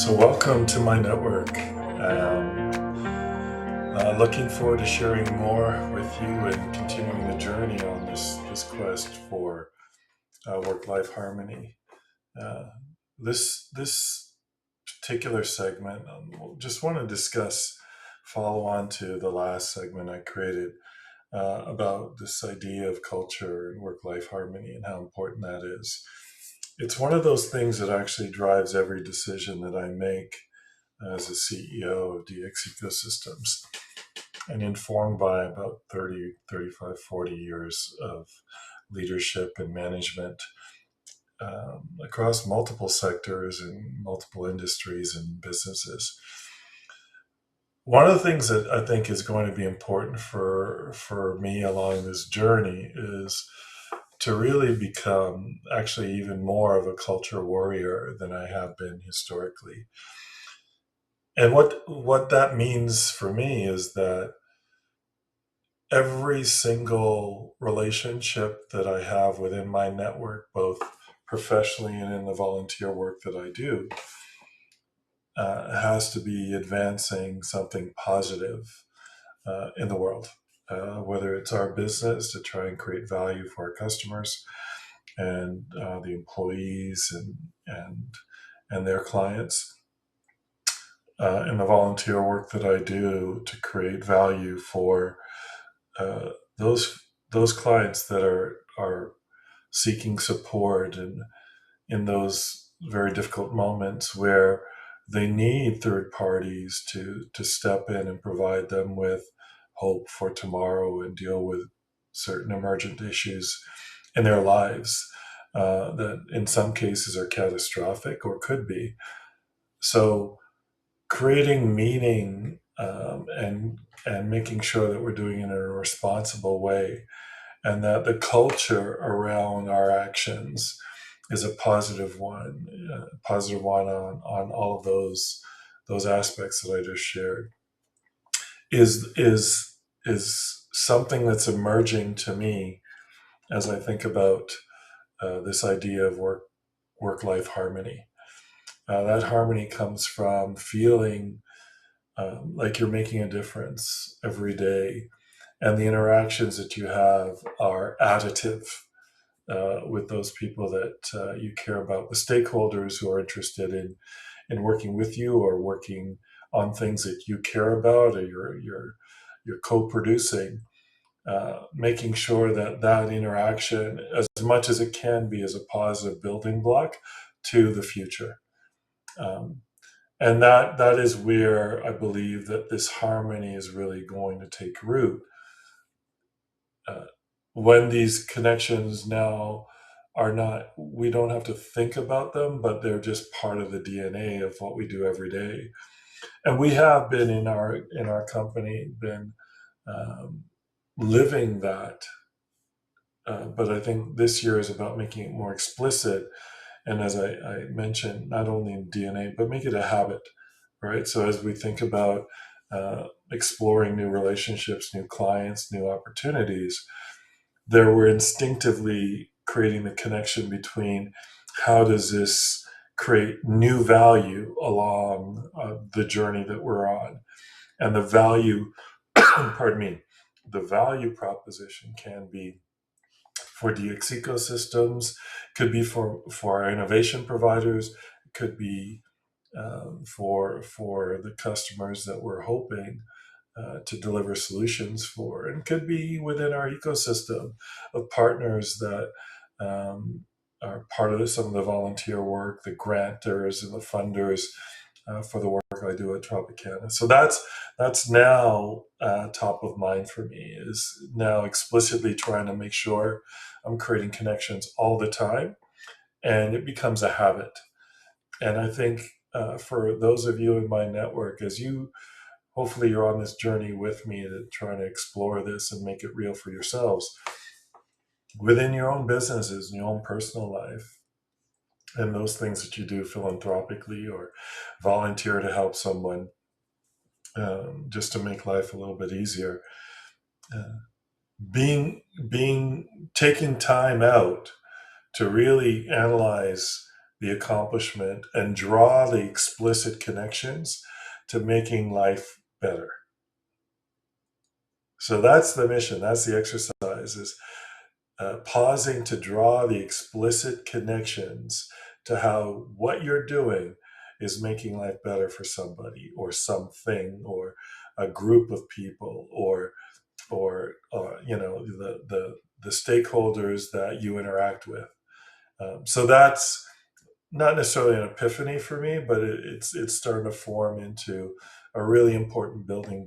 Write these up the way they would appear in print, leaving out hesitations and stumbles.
So, welcome to my network. Looking forward to sharing more with you and continuing the journey on this quest for work-life harmony. Uh, this particular segment, just want to discuss, follow on to the last segment I created about this idea of culture and work-life harmony and how important that is. It's one of those things that actually drives every decision that I make as a CEO of DX Ecosystems, and informed by about 30, 35, 40 years of leadership and management across multiple sectors and multiple industries and businesses. One of the things that I think is going to be important for me along this journey is to really become actually even more of a culture warrior than I have been historically. And what that means for me is that every single relationship that I have within my network, both professionally and in the volunteer work that I do, has to be advancing something positive in the world. Whether it's our business to try and create value for our customers and the employees and their clients, and the volunteer work that I do to create value for uh, those clients that are seeking support and in those very difficult moments where they need third parties to step in and provide them with hope for tomorrow and deal with certain emergent issues in their lives that in some cases are catastrophic or could be. So creating meaning and making sure that we're doing it in a responsible way, and that the culture around our actions is a positive one on all of those aspects that I just shared, is something that's emerging to me as I think about this idea of work life harmony. That harmony comes from feeling like you're making a difference every day, and the interactions that you have are additive with those people that you care about, the stakeholders who are interested in working with you or working on things that you care about or you're co-producing. Making sure that that interaction, as much as it can be, is a positive building block to the future. Um, and that is where I believe that this harmony is really going to take root. Uh, when these connections now are not, we don't have to think about them, but they're just part of the DNA of what we do every day. And we have been in our company been um, living that. But I think this year is about making it more explicit. And as I mentioned, not only in DNA, but make it a habit, right? So as we think about exploring new relationships, new clients, new opportunities, there we're instinctively creating the connection between how does this create new value along the journey that we're on, and the value pardon me, the value proposition can be for DX ecosystems, could be for our innovation providers, could be for the customers that we're hoping to deliver solutions for, and could be within our ecosystem of partners that are part of some of the volunteer work, the grantors and the funders for the work I do at Tropicana. So that's now top of mind for me. Is now explicitly trying to make sure I'm creating connections all the time, and it becomes a habit. And I think for those of you in my network, as you hopefully you're on this journey with me to trying to explore this and make it real for yourselves within your own businesses and your own personal life, and those things that you do philanthropically or volunteer to help someone, just to make life a little bit easier. Uh, being taking time out to really analyze the accomplishment, and draw the explicit connections to making life better. So that's the mission, that's the exercise, is pausing to draw the explicit connections to how what you're doing is making life better for somebody or something or a group of people or the stakeholders that you interact with. So that's not necessarily an epiphany for me, but it's starting to form into a really important building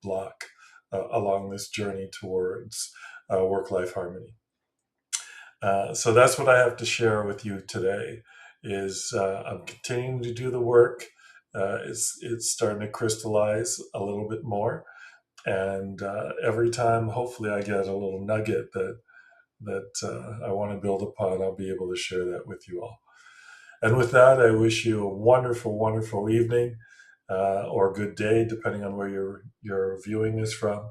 block along this journey towards work-life harmony. So that's what I have to share with you today. Is I'm continuing to do the work. It's starting to crystallize a little bit more, and every time, hopefully, I get a little nugget that I want to build upon. I'll be able to share that with you all. And with that, I wish you a wonderful, wonderful evening or good day, depending on where you're viewing this from,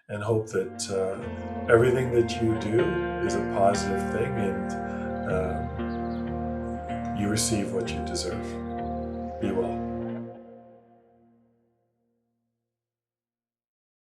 and hope that everything that you do is a positive thing and you receive what you deserve. Be well.